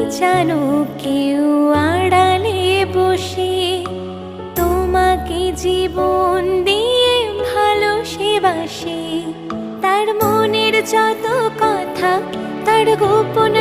জানো কেউ আড়ালে বসে তোমাকে জীবন দিয়ে ভালোবাসে। তার মনের যত কথা, তার গোপন